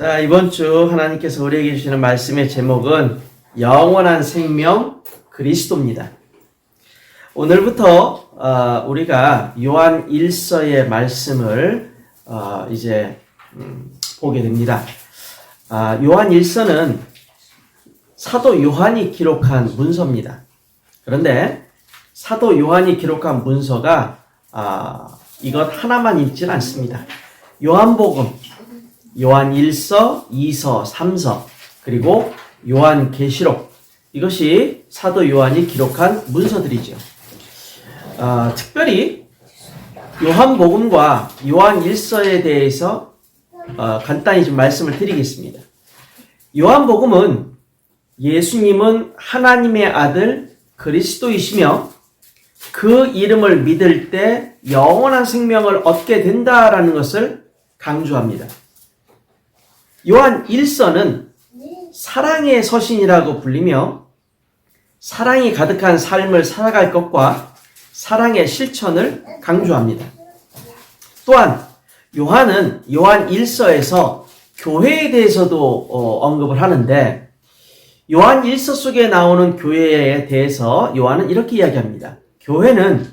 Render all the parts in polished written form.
자, 이번 주 하나님께서 우리에게 주시는 말씀의 제목은 영원한 생명 그리스도입니다. 오늘부터 우리가 요한 1서의 말씀을 이제 보게 됩니다. 요한 1서는 사도 요한이 기록한 문서입니다. 그런데 사도 요한이 기록한 문서가 이것 하나만 읽지는 않습니다. 요한복음, 요한 1서, 2서, 3서, 그리고 요한계시록, 이것이 사도 요한이 기록한 문서들이죠. 특별히 요한복음과 요한 1서에 대해서 간단히 좀 말씀을 드리겠습니다. 요한복음은 예수님은 하나님의 아들 그리스도이시며 그 이름을 믿을 때 영원한 생명을 얻게 된다라는 것을 강조합니다. 요한 1서는 사랑의 서신이라고 불리며 사랑이 가득한 삶을 살아갈 것과 사랑의 실천을 강조합니다. 또한 요한은 요한 1서에서 교회에 대해서도 언급을 하는데 요한 1서 속에 나오는 교회에 대해서 요한은 이렇게 이야기합니다. 교회는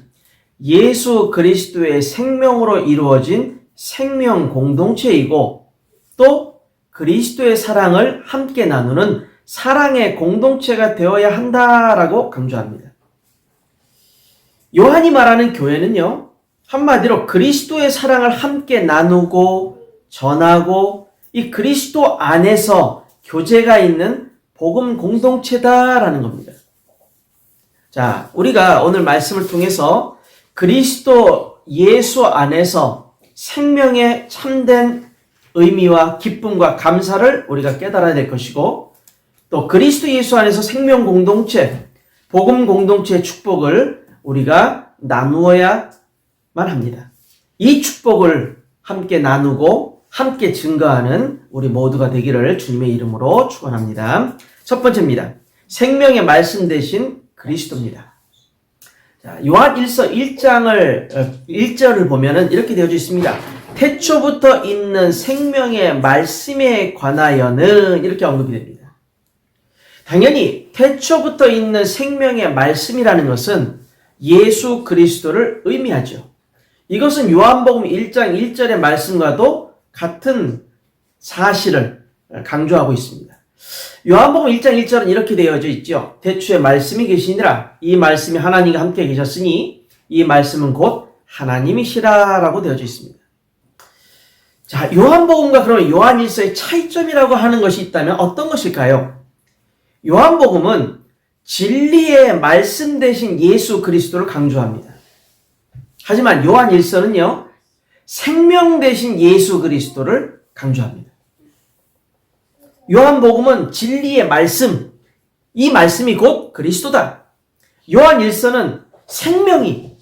예수 그리스도의 생명으로 이루어진 생명 공동체이고 또 그리스도의 사랑을 함께 나누는 사랑의 공동체가 되어야 한다라고 강조합니다. 요한이 말하는 교회는요, 한마디로 그리스도의 사랑을 함께 나누고 전하고 이 그리스도 안에서 교제가 있는 복음 공동체다라는 겁니다. 자, 우리가 오늘 말씀을 통해서 그리스도 예수 안에서 생명의 참된 의미와 기쁨과 감사를 우리가 깨달아야 될 것이고 또 그리스도 예수 안에서 생명 공동체, 복음 공동체의 축복을 우리가 나누어야만 합니다. 이 축복을 함께 나누고 함께 증거하는 우리 모두가 되기를 주님의 이름으로 축원합니다. 첫 번째입니다. 생명의 말씀 대신 그리스도입니다. 자, 요한 1서 1절을 보면은 이렇게 되어져 있습니다. 태초부터 있는 생명의 말씀에 관하여는 이렇게 언급이 됩니다. 당연히 태초부터 있는 생명의 말씀이라는 것은 예수 그리스도를 의미하죠. 이것은 요한복음 1장 1절의 말씀과도 같은 사실을 강조하고 있습니다. 요한복음 1장 1절은 이렇게 되어져 있죠. 태초에 말씀이 계시니라. 이 말씀이 하나님과 함께 계셨으니 이 말씀은 곧 하나님이시라라고 되어져 있습니다. 자, 요한복음과 그러면 요한 1서의 차이점이라고 하는 것이 있다면 어떤 것일까요? 요한복음은 진리의 말씀 대신 예수 그리스도를 강조합니다. 하지만 요한 1서는요, 생명 대신 예수 그리스도를 강조합니다. 요한복음은 진리의 말씀, 이 말씀이 곧 그리스도다. 요한 1서는 생명이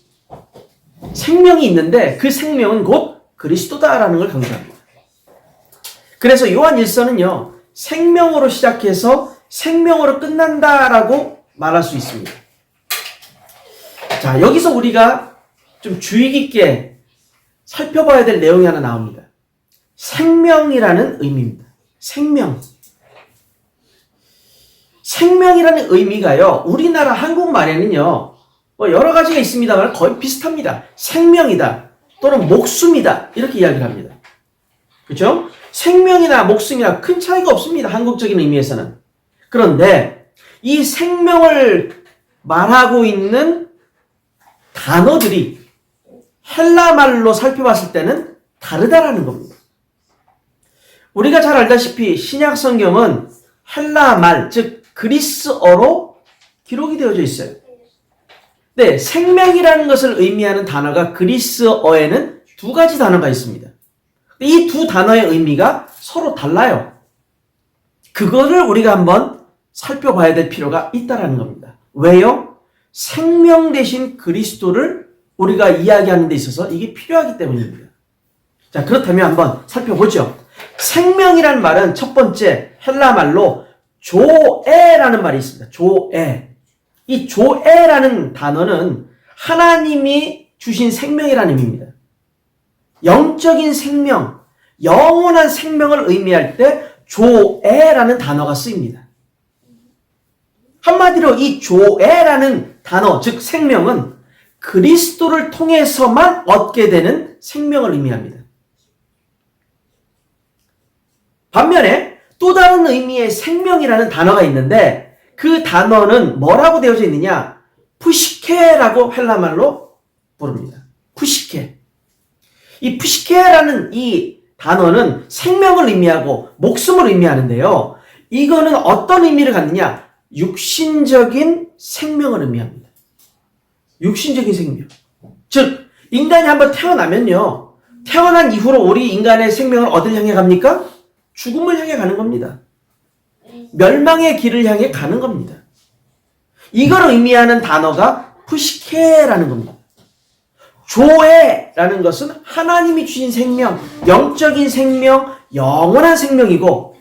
있는데 그 생명은 곧 그리스도다라는 걸 강조합니다. 그래서 요한 1서는요, 생명으로 시작해서 생명으로 끝난다라고 말할 수 있습니다. 자, 여기서 우리가 좀 주의 깊게 살펴봐야 될 내용이 하나 나옵니다. 생명이라는 의미입니다. 생명이라는 의미가요, 우리나라 한국말에는요, 여러 가지가 있습니다만 거의 비슷합니다. 생명이다. 또는 목숨이다. 이렇게 이야기를 합니다. 그렇죠? 생명이나 목숨이나 큰 차이가 없습니다. 한국적인 의미에서는. 그런데 이 생명을 말하고 있는 단어들이 헬라말로 살펴봤을 때는 다르다라는 겁니다. 우리가 잘 알다시피 신약 성경은 헬라말, 즉 그리스어로 기록이 되어져 있어요. 네, 생명이라는 것을 의미하는 단어가 그리스어에는 두 가지 단어가 있습니다. 이 두 단어의 의미가 서로 달라요. 그거를 우리가 한번 살펴봐야 될 필요가 있다는 겁니다. 왜요? 생명 대신 그리스도를 우리가 이야기하는 데 있어서 이게 필요하기 때문입니다. 자, 그렇다면 한번 살펴보죠. 생명이라는 말은 첫 번째 헬라말로 조에라는 말이 있습니다. 조에. 이 조에라는 단어는 하나님이 주신 생명이라는 의미입니다. 영적인 생명, 영원한 생명을 의미할 때 조에라는 단어가 쓰입니다. 한마디로 이 조에라는 단어, 즉 생명은 그리스도를 통해서만 얻게 되는 생명을 의미합니다. 반면에 또 다른 의미의 생명이라는 단어가 있는데 그 단어는 뭐라고 되어져 있느냐? 푸시케라고 헬라말로 부릅니다. 푸시케. 이 푸시케라는 이 단어는 생명을 의미하고 목숨을 의미하는데요. 이거는 어떤 의미를 갖느냐? 육신적인 생명을 의미합니다. 육신적인 생명. 즉 인간이 한번 태어나면요. 태어난 이후로 우리 인간의 생명은 어딜 향해 갑니까? 죽음을 향해 가는 겁니다. 멸망의 길을 향해 가는 겁니다. 이걸 의미하는 단어가 푸시케라는 겁니다. 조에라는 것은 하나님이 주신 생명, 영적인 생명, 영원한 생명이고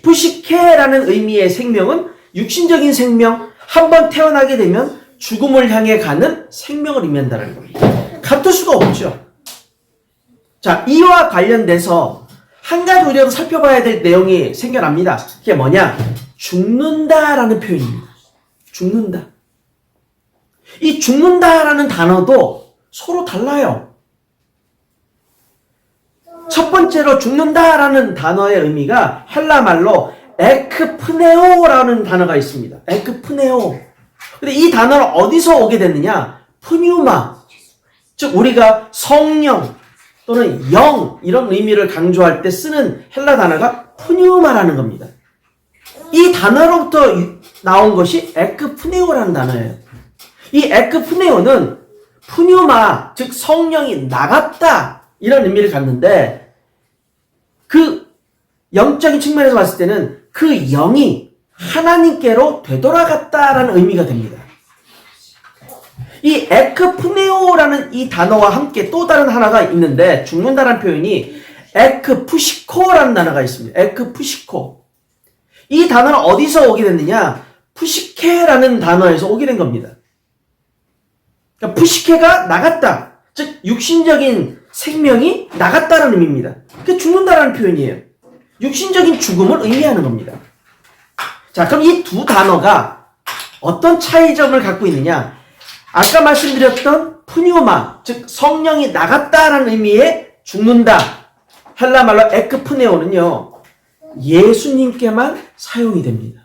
푸시케라는 의미의 생명은 육신적인 생명, 한번 태어나게 되면 죽음을 향해 가는 생명을 의미한다는 겁니다. 같을 수가 없죠. 자, 이와 관련돼서 한 가지 우리가 살펴봐야 될 내용이 생겨납니다. 그게 뭐냐? 죽는다라는 표현입니다. 죽는다. 이 죽는다라는 단어도 서로 달라요. 첫 번째로 죽는다라는 단어의 의미가 헬라말로 에크프네오라는 단어가 있습니다. 에크프네오. 근데 이 단어는 어디서 오게 됐느냐? 푸뉴마. 즉 우리가 성령 또는 영 이런 의미를 강조할 때 쓰는 헬라 단어가 푸뉴마라는 겁니다. 이 단어로부터 나온 것이 에크프네오라는 단어예요. 이 에크프네오는 푸뉴마, 즉 성령이 나갔다 이런 의미를 갖는데 그 영적인 측면에서 봤을 때는 그 영이 하나님께로 되돌아갔다라는 의미가 됩니다. 이 에크프네오라는 이 단어와 함께 또 다른 하나가 있는데 죽는다라는 표현이 에크푸시코라는 단어가 있습니다. 에크푸시코. 이 단어는 어디서 오게 됐느냐? 푸시케라는 단어에서 오게 된 겁니다. 그러니까 푸시케가 나갔다. 즉 육신적인 생명이 나갔다는 의미입니다. 그게 죽는다라는 표현이에요. 육신적인 죽음을 의미하는 겁니다. 자, 그럼 이 두 단어가 어떤 차이점을 갖고 있느냐? 아까 말씀드렸던 푸뉴마, 즉 성령이 나갔다라는 의미의 죽는다. 헬라말로 에크프네오는요. 예수님께만 사용이 됩니다.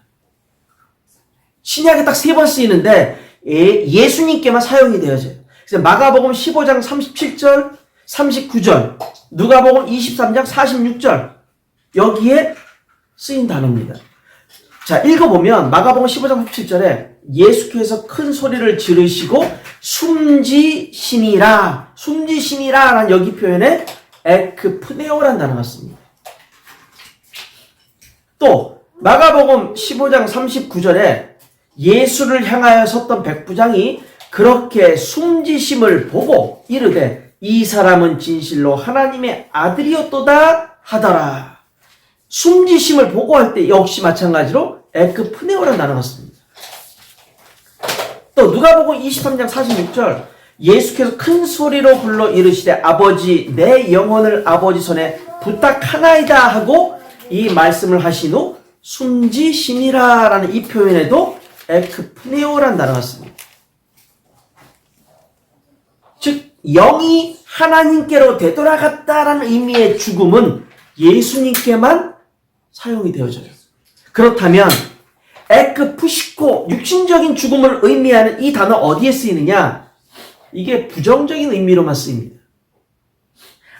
신약에 딱 3번 쓰이는데 예수님께만 사용이 되어져요. 그래서 마가복음 15장 37절, 39절, 누가복음 23장 46절 여기에 쓰인 단어입니다. 자, 읽어보면 마가복음 15장 37절에 예수께서 큰 소리를 지르시고 숨지시니라 라는 여기 표현에 에크프네오라는 단어가 씁니다. 또 마가복음 15장 39절에 예수를 향하여 섰던 백부장이 그렇게 숨지심을 보고 이르되 이 사람은 진실로 하나님의 아들이었도다 하더라. 숨지심을 보고 할 때 역시 마찬가지로 에크프네오라는 단어가 씁니다. 또 누가복음 23장 46절 예수께서 큰 소리로 불러 이르시되 아버지 내 영혼을 아버지 손에 부탁하나이다 하고 이 말씀을 하신 후 숨지시니라 라는 이 표현에도 에크프네오라는 단어가 씁니다. 즉 영이 하나님께로 되돌아갔다라는 의미의 죽음은 예수님께만 사용이 되어져요. 그렇다면 에크푸시코 육신적인 죽음을 의미하는 이 단어 어디에 쓰이느냐? 이게 부정적인 의미로만 쓰입니다.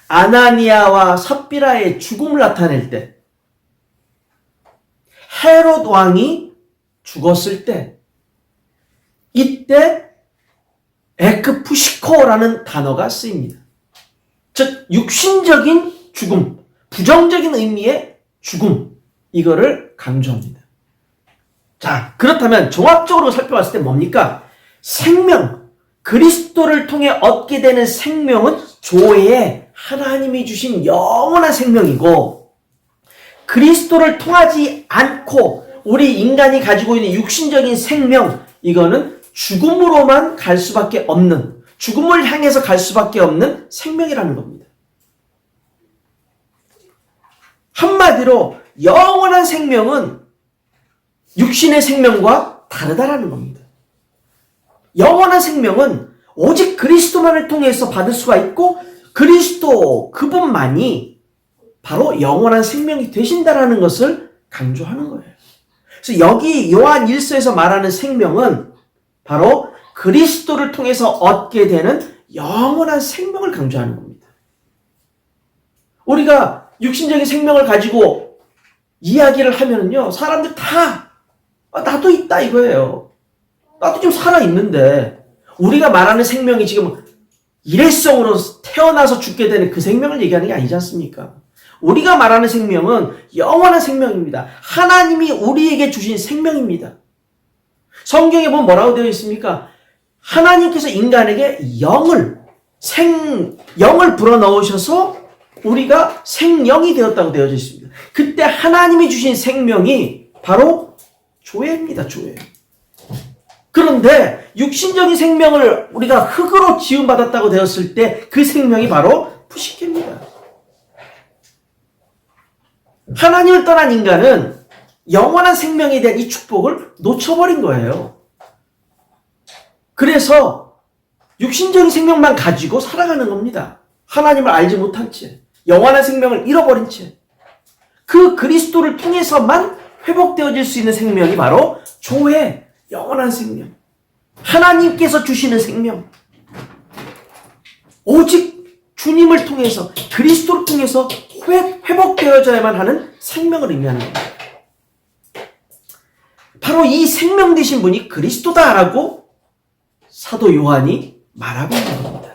아나니아와 삽비라의 죽음을 나타낼 때 헤롯 왕이 죽었을 때 이때 에크푸시코라는 단어가 쓰입니다. 즉 육신적인 죽음, 부정적인 의미의 죽음 이거를 강조합니다. 자, 그렇다면 종합적으로 살펴봤을 때 뭡니까? 생명, 그리스도를 통해 얻게 되는 생명은 조에 하나님이 주신 영원한 생명이고 그리스도를 통하지 않고 우리 인간이 가지고 있는 육신적인 생명 이거는 죽음으로만 갈 수밖에 없는 죽음을 향해서 갈 수밖에 없는 생명이라는 겁니다. 한마디로 영원한 생명은 육신의 생명과 다르다라는 겁니다. 영원한 생명은 오직 그리스도만을 통해서 받을 수가 있고 그리스도 그분만이 바로 영원한 생명이 되신다라는 것을 강조하는 거예요. 그래서 여기 요한 1서에서 말하는 생명은 바로 그리스도를 통해서 얻게 되는 영원한 생명을 강조하는 겁니다. 우리가 육신적인 생명을 가지고 이야기를 하면은요, 사람들 다 나도 있다 이거예요. 나도 좀 살아있는데 우리가 말하는 생명이 지금 일회성으로 태어나서 죽게 되는 그 생명을 얘기하는 게 아니지 않습니까? 우리가 말하는 생명은 영원한 생명입니다. 하나님이 우리에게 주신 생명입니다. 성경에 보면 뭐라고 되어 있습니까? 하나님께서 인간에게 영을 불어넣으셔서 우리가 생명이 되었다고 되어져 있습니다. 그때 하나님이 주신 생명이 바로 조회입니다. 조회. 그런데 육신적인 생명을 우리가 흙으로 지음받았다고 되었을 때 그 생명이 바로 푸시케입니다. 하나님을 떠난 인간은 영원한 생명에 대한 이 축복을 놓쳐버린 거예요. 그래서 육신적인 생명만 가지고 살아가는 겁니다. 하나님을 알지 못한 채, 영원한 생명을 잃어버린 채, 그 그리스도를 통해서만 회복되어질 수 있는 생명이 바로 조회, 영원한 생명. 하나님께서 주시는 생명. 오직 주님을 통해서, 그리스도를 통해서 회복되어져야만 하는 생명을 의미하는 겁니다. 바로 이 생명 되신 분이 그리스도다라고 사도 요한이 말하고 있는 겁니다.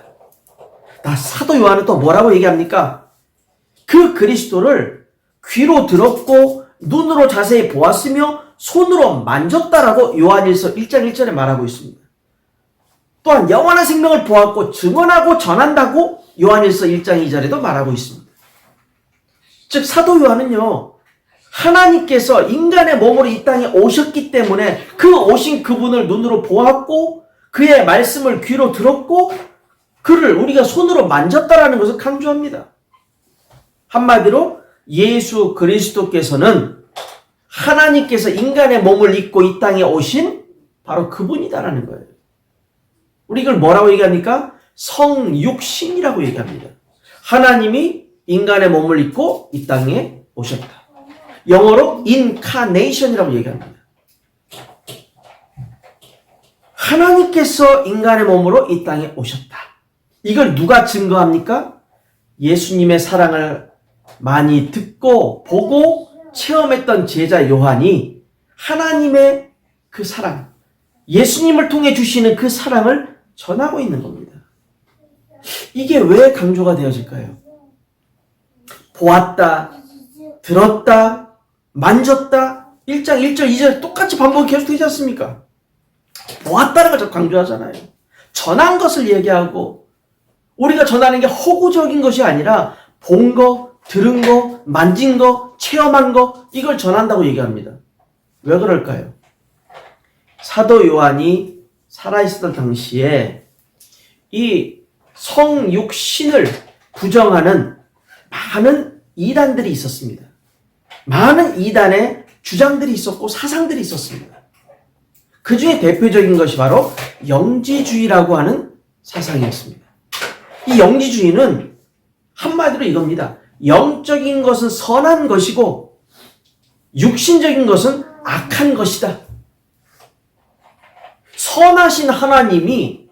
사도 요한은 또 뭐라고 얘기합니까? 그 그리스도를 귀로 들었고 눈으로 자세히 보았으며 손으로 만졌다라고 요한일서 1장 1절에 말하고 있습니다. 또한 영원한 생명을 보았고 증언하고 전한다고 요한일서 1장 2절에도 말하고 있습니다. 즉 사도 요한은요, 하나님께서 인간의 몸으로 이 땅에 오셨기 때문에 그 오신 그분을 눈으로 보았고 그의 말씀을 귀로 들었고 그를 우리가 손으로 만졌다라는 것을 강조합니다. 한마디로 예수 그리스도께서는 하나님께서 인간의 몸을 입고 이 땅에 오신 바로 그분이다라는 거예요. 우리 이걸 뭐라고 얘기합니까? 성육신이라고 얘기합니다. 하나님이 인간의 몸을 입고 이 땅에 오셨다. 영어로 incarnation이라고 얘기합니다. 하나님께서 인간의 몸으로 이 땅에 오셨다. 이걸 누가 증거합니까? 예수님의 사랑을 많이 듣고 보고 체험했던 제자 요한이 하나님의 그 사랑, 예수님을 통해 주시는 그 사랑을 전하고 있는 겁니다. 이게 왜 강조가 되어질까요? 보았다, 들었다, 만졌다, 1장 1절 2절 똑같이 반복이 계속 되지 않습니까? 보았다는 걸 강조하잖아요. 전한 것을 얘기하고 우리가 전하는 게 허구적인 것이 아니라 본 거, 들은 거, 만진 거, 체험한 거 이걸 전한다고 얘기합니다. 왜 그럴까요? 사도 요한이 살아있었던 당시에 이 성육신을 부정하는 많은 이단들이 있었습니다. 많은 이단의 주장들이 있었고 사상들이 있었습니다. 그 중에 대표적인 것이 바로 영지주의라고 하는 사상이었습니다. 이 영지주의는 한마디로 이겁니다. 영적인 것은 선한 것이고 육신적인 것은 악한 것이다. 선하신 하나님이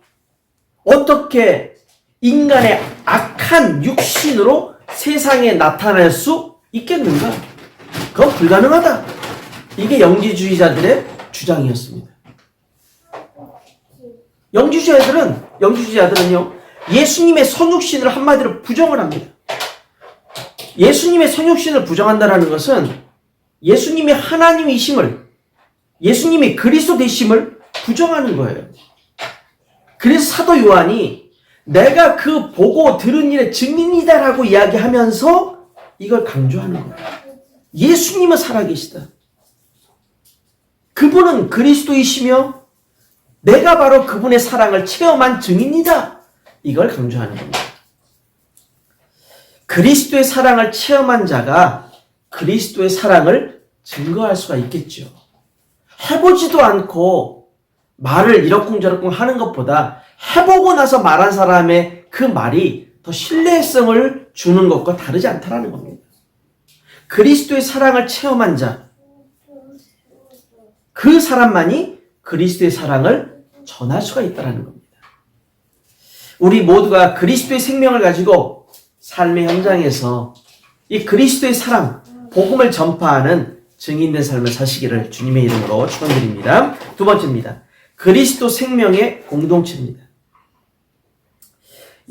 어떻게 인간의 악한 육신으로 세상에 나타날 수 있겠는가? 그건 불가능하다. 이게 영지주의자들의 주장이었습니다. 영지주의자들은요, 예수님의 성육신을 한마디로 부정을 합니다. 예수님의 성육신을 부정한다는 것은 예수님이 하나님이심을, 예수님이 그리스도 되심을 부정하는 거예요. 그래서 사도 요한이 내가 그 보고 들은 일의 증인이다라고 이야기하면서 이걸 강조하는 거예요. 예수님은 살아계시다. 그분은 그리스도이시며 내가 바로 그분의 사랑을 체험한 증인이다. 이걸 강조하는 겁니다. 그리스도의 사랑을 체험한 자가 그리스도의 사랑을 증거할 수가 있겠죠. 해보지도 않고 말을 이러쿵저러쿵 하는 것보다 해보고 나서 말한 사람의 그 말이 더 신뢰성을 주는 것과 다르지 않다는 겁니다. 그리스도의 사랑을 체험한 자, 그 사람만이 그리스도의 사랑을 전할 수가 있다는 겁니다. 우리 모두가 그리스도의 생명을 가지고 삶의 현장에서 이 그리스도의 사랑, 복음을 전파하는 증인된 삶을 사시기를 주님의 이름으로 축원드립니다. 두 번째입니다. 그리스도 생명의 공동체입니다.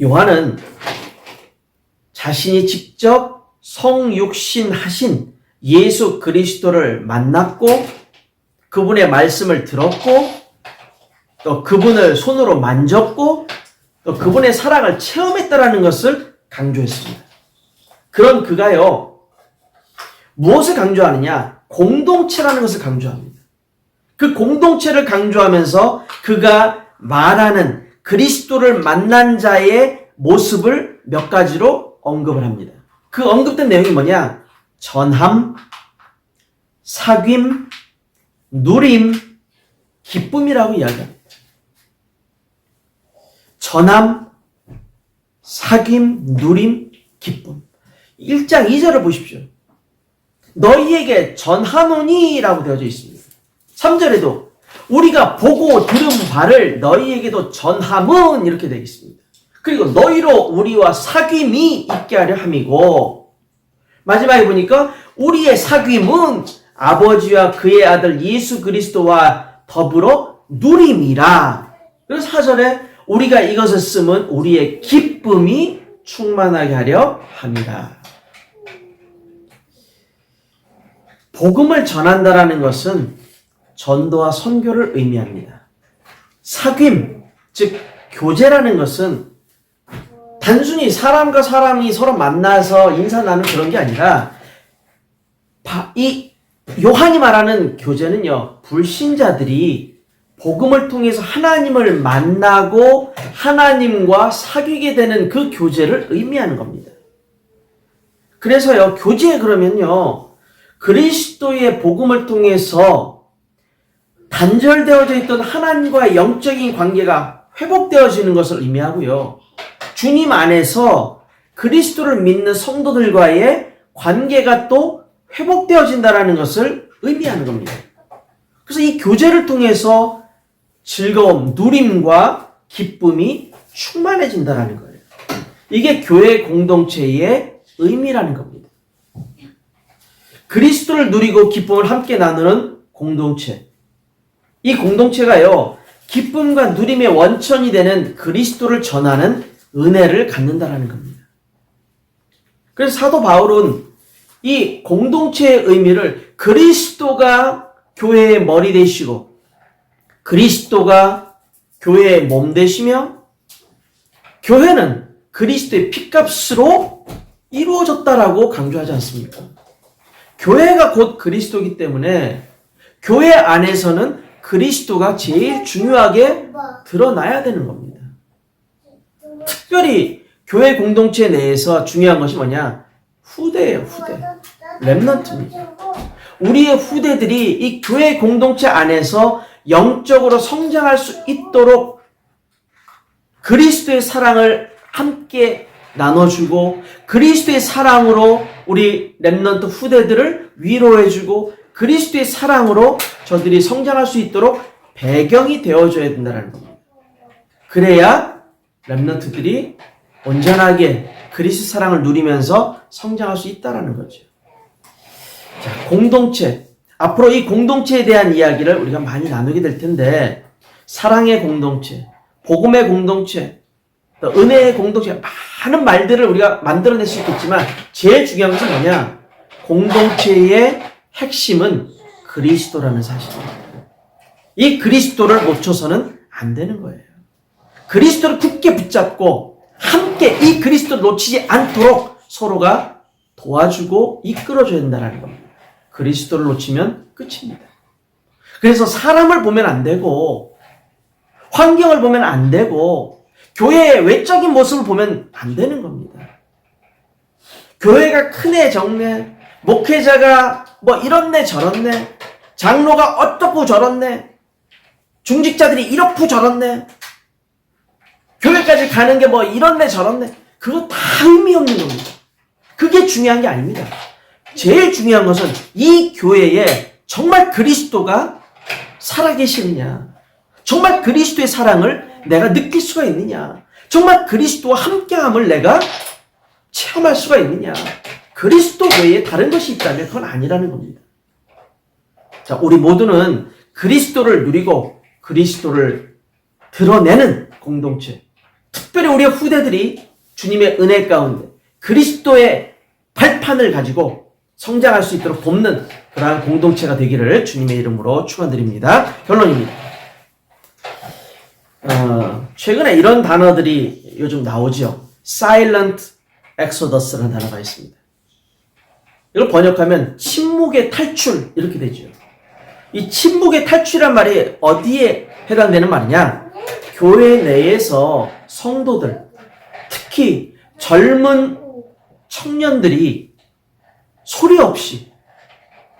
요한은 자신이 직접 성육신하신 예수 그리스도를 만났고 그분의 말씀을 들었고 또 그분을 손으로 만졌고 또 그분의 사랑을 체험했다라는 것을 강조했습니다. 그런 그가요, 무엇을 강조하느냐? 공동체라는 것을 강조합니다. 그 공동체를 강조하면서 그가 말하는 그리스도를 만난 자의 모습을 몇 가지로 언급을 합니다. 그 언급된 내용이 뭐냐? 전함, 사귐, 누림, 기쁨이라고 이야기합니다. 전함, 사귐, 누림, 기쁨. 1장 2절을 보십시오. 너희에게 전하노니 라고 되어져 있습니다. 3절에도 우리가 보고 들은 바를 너희에게도 전함은 이렇게 되어 있습니다. 그리고 너희로 우리와 사귐이 있게 하려 함이고, 마지막에 보니까 우리의 사귐은 아버지와 그의 아들 예수 그리스도와 더불어 누림이라. 그래서 4절에 우리가 이것을 쓰면 우리의 기쁨이 충만하게 하려 함이라. 복음을 전한다라는 것은 전도와 선교를 의미합니다. 사귐, 즉 교제라는 것은 단순히 사람과 사람이 서로 만나서 인사 나누는 그런 게 아니라 이 요한이 말하는 교제는요, 불신자들이 복음을 통해서 하나님을 만나고 하나님과 사귀게 되는 그 교제를 의미하는 겁니다. 그래서요, 교제 그러면요, 그리스도의 복음을 통해서 단절되어져 있던 하나님과의 영적인 관계가 회복되어지는 것을 의미하고요. 주님 안에서 그리스도를 믿는 성도들과의 관계가 또 회복되어진다는 것을 의미하는 겁니다. 그래서 이 교제를 통해서 즐거움, 누림과 기쁨이 충만해진다는 거예요. 이게 교회 공동체의 의미라는 겁니다. 그리스도를 누리고 기쁨을 함께 나누는 공동체. 이 공동체가요, 기쁨과 누림의 원천이 되는 그리스도를 전하는 은혜를 갖는다는 겁니다. 그래서 사도 바울은 이 공동체의 의미를 그리스도가 교회의 머리 되시고 그리스도가 교회의 몸 되시며 교회는 그리스도의 피값으로 이루어졌다라고 강조하지 않습니까? 교회가 곧 그리스도이기 때문에 교회 안에서는 그리스도가 제일 중요하게 드러나야 되는 겁니다. 특별히 교회 공동체 내에서 중요한 것이 뭐냐? 후대예요, 후대. 렘넌트입니다. 우리의 후대들이 이 교회 공동체 안에서 영적으로 성장할 수 있도록 그리스도의 사랑을 함께 나눠주고 그리스도의 사랑으로 우리 렘넌트 후대들을 위로해주고 그리스도의 사랑으로 저들이 성장할 수 있도록 배경이 되어줘야 된다는 겁니다. 그래야 렘넌트들이 온전하게 그리스도 사랑을 누리면서 성장할 수 있다는 거죠. 자, 공동체. 앞으로 이 공동체에 대한 이야기를 우리가 많이 나누게 될 텐데 사랑의 공동체, 복음의 공동체, 또 은혜의 공동체, 많은 말들을 우리가 만들어낼 수 있겠지만 제일 중요한 것은 뭐냐? 공동체의 핵심은 그리스도라는 사실입니다. 이 그리스도를 놓쳐서는 안 되는 거예요. 그리스도를 굳게 붙잡고 함께 이 그리스도를 놓치지 않도록 서로가 도와주고 이끌어줘야 된다는 겁니다. 그리스도를 놓치면 끝입니다. 그래서 사람을 보면 안 되고 환경을 보면 안 되고 교회의 외적인 모습을 보면 안 되는 겁니다. 교회가 크네 적네, 목회자가 뭐 이렇네 저렇네, 장로가 어떻고 저렇네, 중직자들이 이렇고 저렇네, 교회까지 가는 게 뭐 이렇네 저렇네, 그거 다 의미 없는 겁니다. 그게 중요한 게 아닙니다. 제일 중요한 것은 이 교회에 정말 그리스도가 살아계시느냐, 정말 그리스도의 사랑을 내가 느낄 수가 있느냐, 정말 그리스도와 함께함을 내가 체험할 수가 있느냐. 그리스도 외에 다른 것이 있다면 그건 아니라는 겁니다. 자, 우리 모두는 그리스도를 누리고 그리스도를 드러내는 공동체, 특별히 우리의 후대들이 주님의 은혜 가운데 그리스도의 발판을 가지고 성장할 수 있도록 돕는 그러한 공동체가 되기를 주님의 이름으로 축원드립니다. 결론입니다. 최근에 이런 단어들이 요즘 나오죠. Silent Exodus라는 단어가 있습니다. 이걸 번역하면 침묵의 탈출 이렇게 되죠. 이 침묵의 탈출이란 말이 어디에 해당되는 말이냐? 교회 내에서 성도들, 특히 젊은 청년들이 소리 없이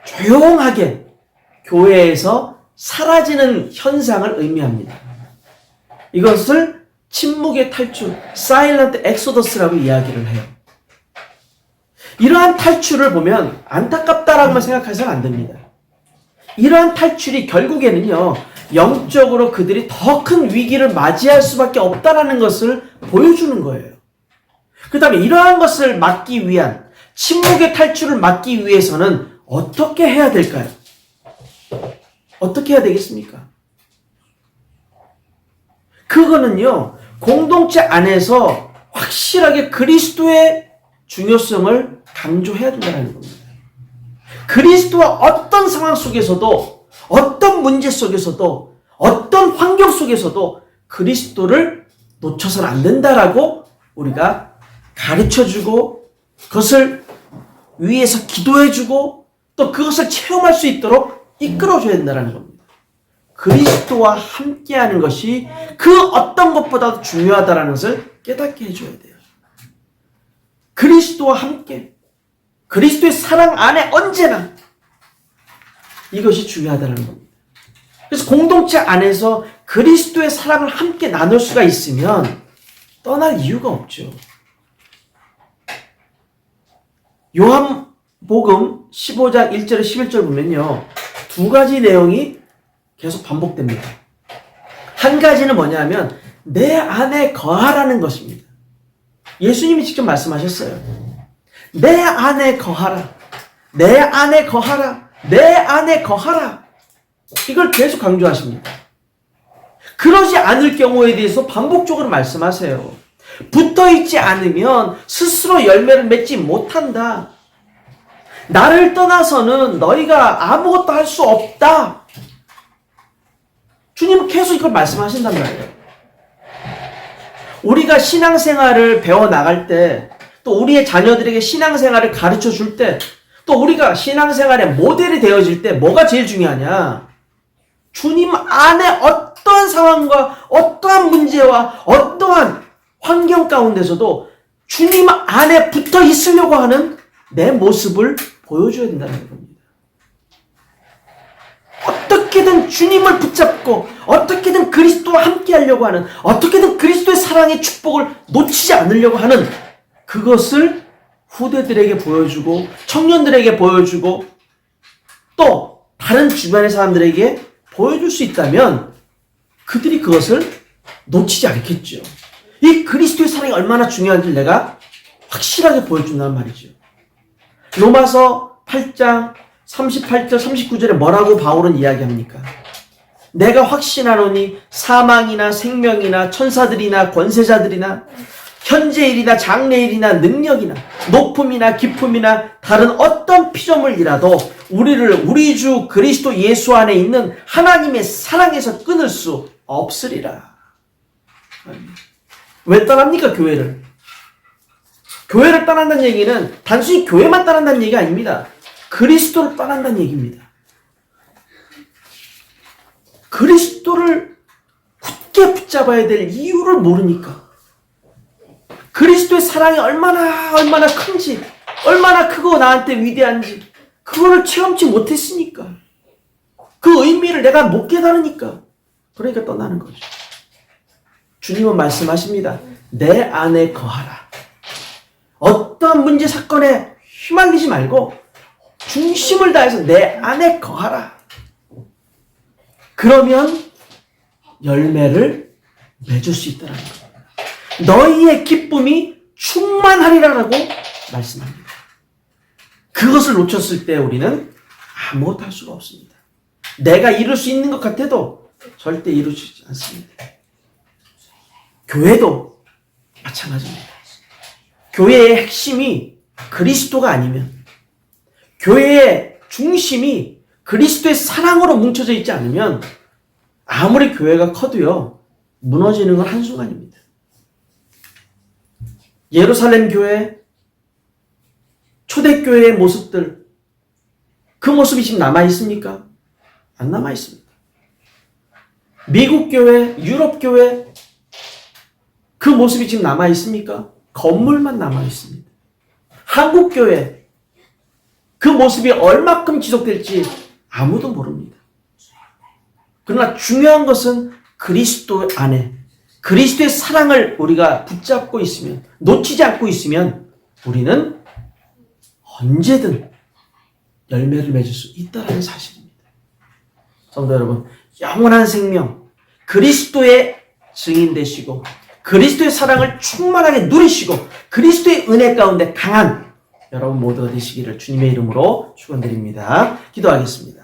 조용하게 교회에서 사라지는 현상을 의미합니다. 이것을 침묵의 탈출, Silent Exodus라고 이야기를 해요. 이러한 탈출을 보면 안타깝다라고만 생각해서는 안 됩니다. 이러한 탈출이 결국에는요, 영적으로 그들이 더 큰 위기를 맞이할 수밖에 없다라는 것을 보여주는 거예요. 그 다음에 이러한 것을 막기 위한, 침묵의 탈출을 막기 위해서는 어떻게 해야 될까요? 어떻게 해야 되겠습니까? 그거는요, 공동체 안에서 확실하게 그리스도의 중요성을 강조해야 된다는 겁니다. 그리스도와 어떤 상황 속에서도, 어떤 문제 속에서도, 어떤 환경 속에서도 그리스도를 놓쳐서는 안 된다라고 우리가 가르쳐주고, 그것을 위에서 기도해주고, 또 그것을 체험할 수 있도록 이끌어줘야 된다는 겁니다. 그리스도와 함께하는 것이 그 어떤 것보다도 중요하다는 것을 깨닫게 해줘야 돼요. 그리스도와 함께, 그리스도의 사랑 안에 언제나 이것이 중요하다는 겁니다. 그래서 공동체 안에서 그리스도의 사랑을 함께 나눌 수가 있으면 떠날 이유가 없죠. 요한복음 15장 1절에 11절 보면요, 두 가지 내용이 계속 반복됩니다. 한 가지는 뭐냐면 내 안에 거하라는 것입니다. 예수님이 직접 말씀하셨어요. 내 안에 거하라. 내 안에 거하라. 내 안에 거하라. 이걸 계속 강조하십니다. 그러지 않을 경우에 대해서 반복적으로 말씀하세요. 붙어있지 않으면 스스로 열매를 맺지 못한다. 나를 떠나서는 너희가 아무것도 할 수 없다. 주님은 계속 이걸 말씀하신단 말이에요. 우리가 신앙생활을 배워나갈 때, 또 우리의 자녀들에게 신앙생활을 가르쳐 줄 때, 또 우리가 신앙생활의 모델이 되어질 때 뭐가 제일 중요하냐? 주님 안에 어떠한 상황과 어떠한 문제와 어떠한 환경 가운데서도 주님 안에 붙어 있으려고 하는 내 모습을 보여줘야 된다는 겁니다. 어떻게든 주님을 붙잡고 어떻게든 그리스도와 함께 하려고 하는, 어떻게든 그리스도의 사랑의 축복을 놓치지 않으려고 하는 그것을 후대들에게 보여주고 청년들에게 보여주고 또 다른 주변의 사람들에게 보여줄 수 있다면 그들이 그것을 놓치지 않겠죠. 이 그리스도의 사랑이 얼마나 중요한지 내가 확실하게 보여준다는 말이죠. 로마서 8장 38절 39절에 뭐라고 바울은 이야기합니까? 내가 확신하노니 사망이나 생명이나 천사들이나 권세자들이나 현재일이나 장래일이나 능력이나 높음이나 깊음이나 다른 어떤 피조물이라도 우리를 우리 주 그리스도 예수 안에 있는 하나님의 사랑에서 끊을 수 없으리라. 왜 떠납니까, 교회를? 교회를 떠난다는 얘기는 단순히 교회만 떠난다는 얘기가 아닙니다. 그리스도를 떠난다는 얘기입니다. 그리스도를 굳게 붙잡아야 될 이유를 모르니까, 그리스도의 사랑이 얼마나 큰지 얼마나 크고 나한테 위대한지 그거를 체험치 못했으니까. 그 의미를 내가 못 깨달으니까. 그러니까 떠나는 거죠. 주님은 말씀하십니다. 내 안에 거하라. 어떠한 문제 사건에 휘말리지 말고 중심을 다해서 내 안에 거하라. 그러면 열매를 맺을 수 있다는 겁니다. 너희의 기쁨이 충만하리라라고 말씀합니다. 그것을 놓쳤을 때 우리는 아무것도 할 수가 없습니다. 내가 이룰 수 있는 것 같아도 절대 이루지 않습니다. 교회도 마찬가지입니다. 교회의 핵심이 그리스도가 아니면, 교회의 중심이 그리스도의 사랑으로 뭉쳐져 있지 않으면 아무리 교회가 커도요 무너지는 건 한순간입니다. 예루살렘 교회, 초대교회의 모습들, 그 모습이 지금 남아있습니까? 안 남아있습니다. 미국 교회, 유럽 교회, 그 모습이 지금 남아있습니까? 건물만 남아있습니다. 한국 교회, 그 모습이 얼마큼 지속될지 아무도 모릅니다. 그러나 중요한 것은 그리스도 안에, 그리스도의 사랑을 우리가 붙잡고 있으면, 놓치지 않고 있으면 우리는 언제든 열매를 맺을 수 있다는 사실입니다. 성도 여러분, 영원한 생명, 그리스도의 증인 되시고 그리스도의 사랑을 충만하게 누리시고 그리스도의 은혜 가운데 강한 여러분 모두가 되시기를 주님의 이름으로 축원드립니다. 기도하겠습니다.